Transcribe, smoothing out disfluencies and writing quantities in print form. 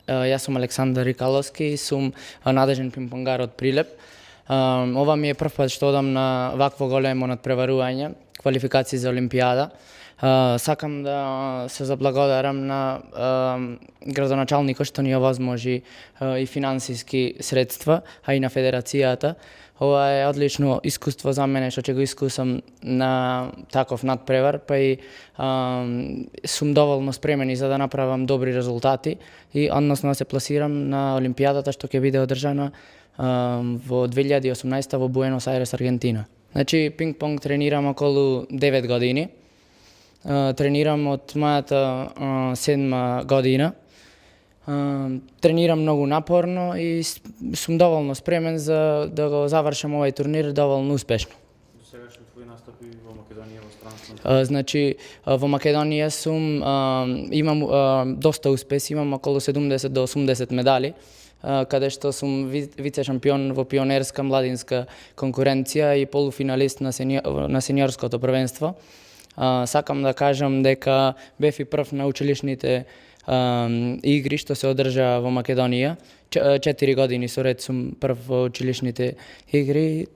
Јас сум Александар Рикаловски, сум надежен пинг-понгар од Прилеп. Ова ми е прв пат што одам на вакво големо надпреварување, квалификации за Олимпијада. Сакам да се заблагодарам на градоначалникот што ни овозможи и финансиски средства, а и на федерацијата. Ова е одлично искуство за мене што ќе го искусам на таков надпревар, па и сум доволно спремен и за да направам добри резултати и односно да се пласирам на Олимпијадата што ќе биде одржана во 2018 во Буенос Ајрес, Аргентина. Значи, пинг-понг тренирам околу 9 години. Тренирам од мојата 7 година. Тренирам многу напорно и сум доволно спремен за да го завршам овој турнир доволно успешно. Досегашни твои настапи во Македонија во странство? Значи, во Македонија имам доста успеси, имам околу 70 до 80 медали, каде што сум вице шампион во пионерска младинска конкуренција и полуфиналист на сениорското првенство. Сакам да кажам дека бев и прв на училишните игри што се одржа во Македонија. 4 години со ред сум прв во училишните игри.